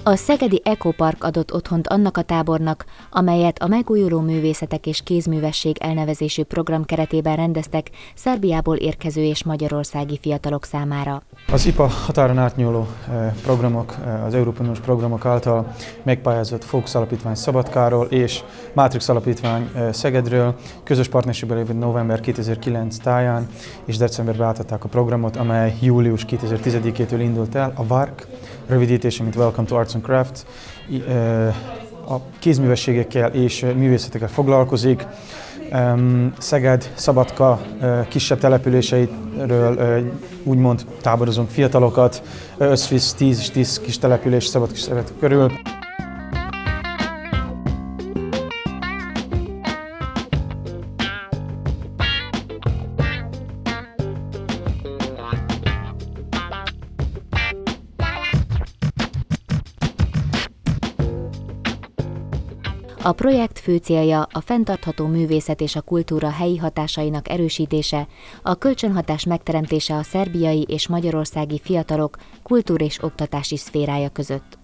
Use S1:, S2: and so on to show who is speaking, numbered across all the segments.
S1: A szegedi Ecopark adott otthont annak a tábornak, amelyet a Megújuló Művészetek és Kézművesség elnevezésű program keretében rendeztek Szerbiából érkező és magyarországi fiatalok számára.
S2: Az IPA határon átnyúló programok, az Európai Uniós programok által megpályázott Fókusz Alapítvány Szabadkáról és Matrix Alapítvány Szegedről közös partnerségben lévő november 2009 táján és decemberben átadták a programot, amely július 2010-től indult el, a WARC, rövidítése, mint Welcome to Arts and Crafts, a kézművességekkel és művészetekkel foglalkozik. Szeged, Szabadka kisebb településeiről úgymond táborozunk fiatalokat, összvisz 10 kis település Szabadka körül.
S1: A projekt fő célja a fenntartható művészet és a kultúra helyi hatásainak erősítése, a kölcsönhatás megteremtése a szerbiai és magyarországi fiatalok kultúr- és oktatási szférája között.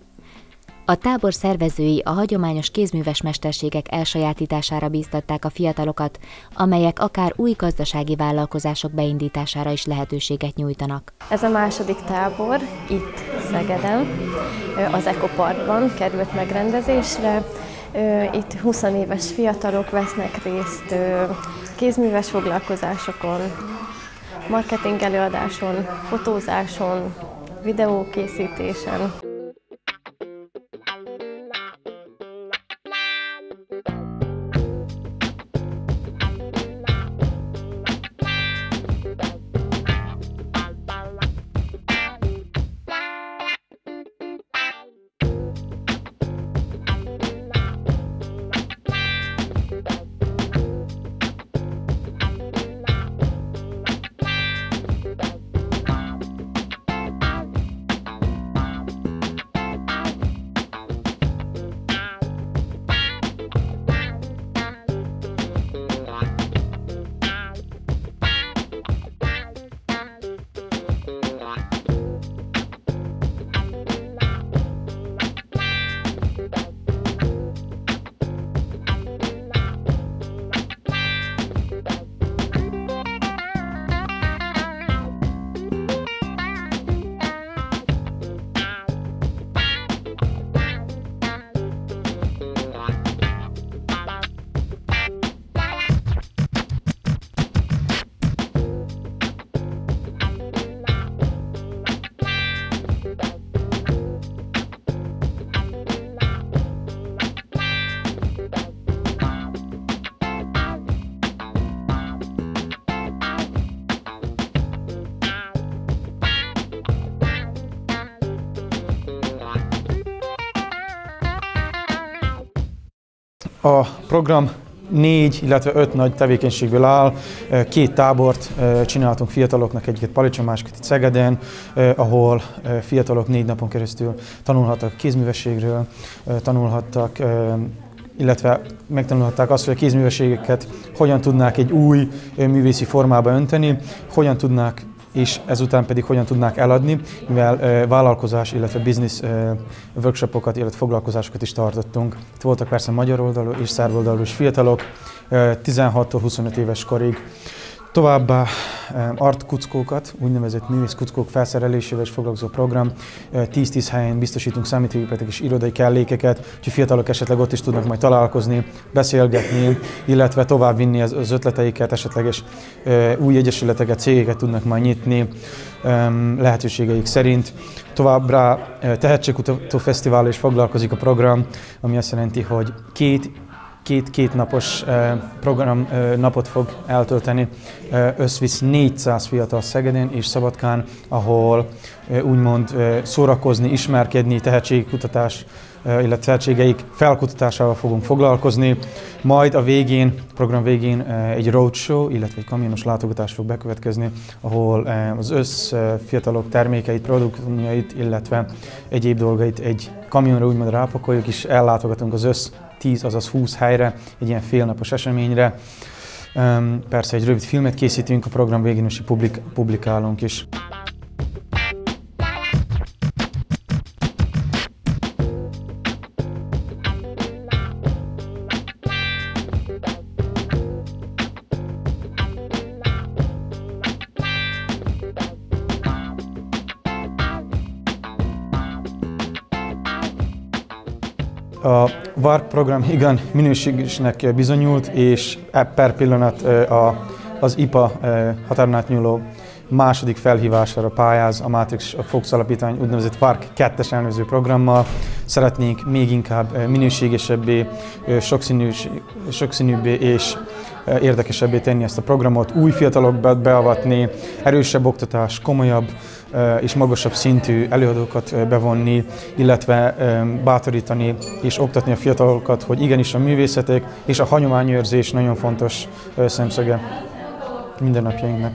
S1: A tábor szervezői a hagyományos kézműves mesterségek elsajátítására bíztatták a fiatalokat, amelyek akár új gazdasági vállalkozások beindítására is lehetőséget nyújtanak.
S3: Ez a második tábor itt Szegeden, az Ecoparkban került megrendezésre. Itt 20 éves fiatalok vesznek részt kézműves foglalkozásokon, marketing előadáson, fotózáson, videókészítésen.
S2: A program 4, illetve 5 nagy tevékenységből áll. 2 tábort csináltunk fiataloknak, egyiket Palicson, másikat itt Szegeden, ahol fiatalok 4 napon keresztül tanulhattak kézművességről, tanulhattak, illetve megtanulhatták azt, hogy a kézművességeket hogyan tudnák egy új művészi formába önteni, hogyan tudnák, és ezután pedig hogyan tudnák eladni, mivel vállalkozás, illetve business workshopokat, illetve foglalkozásokat is tartottunk. Itt voltak persze magyar oldalú és szerb oldalú is fiatalok, 16-tól 25 éves korig. Továbbá art kuckókat, úgynevezett művész kuckók felszerelésével is foglalkozó program. 10-10 helyen biztosítunk számítógépeket és irodai kellékeket, úgyhogy fiatalok esetleg ott is tudnak majd találkozni, beszélgetni, illetve továbbvinni az ötleteiket, esetleges új egyesületeket, cégeket tudnak majd nyitni lehetőségeik szerint. Továbbá tehetségkutató fesztivállal is foglalkozik a program, ami azt jelenti, hogy két napos program napot fog eltölteni, összvisz 400 fiatal Szegeden és Szabadkán, ahol úgymond szórakozni, ismerkedni, tehetségkutatás, illetve tehetségeik felkutatásával fogunk foglalkozni. Majd a program végén egy roadshow, illetve egy kamionos látogatás fog bekövetkezni, ahol az fiatalok termékeit, produktumjait, illetve egyéb dolgait egy kamionra úgymond rápakoljuk, és ellátogatunk az 10, azaz 20 helyre, egy ilyen félnapos eseményre. Persze egy rövid filmet készítünk, a program végén is publikálunk is. A VARK program igen minőségesnek bizonyult, és per pillanat az IPA határon átnyúló második felhívására pályáz a Matrix Fox Alapítvány úgynevezett VARK 2-es elnevező programmal. Szeretnénk még inkább minőségesebbé, sokszínűbbé és érdekesebbé tenni ezt a programot, új fiatalokat beavatni, erősebb oktatás, komolyabb és magasabb szintű előadókat bevonni, illetve bátorítani és oktatni a fiatalokat, hogy igenis a művészetek és a hagyományőrzés nagyon fontos szemszöge mindennapjainknak.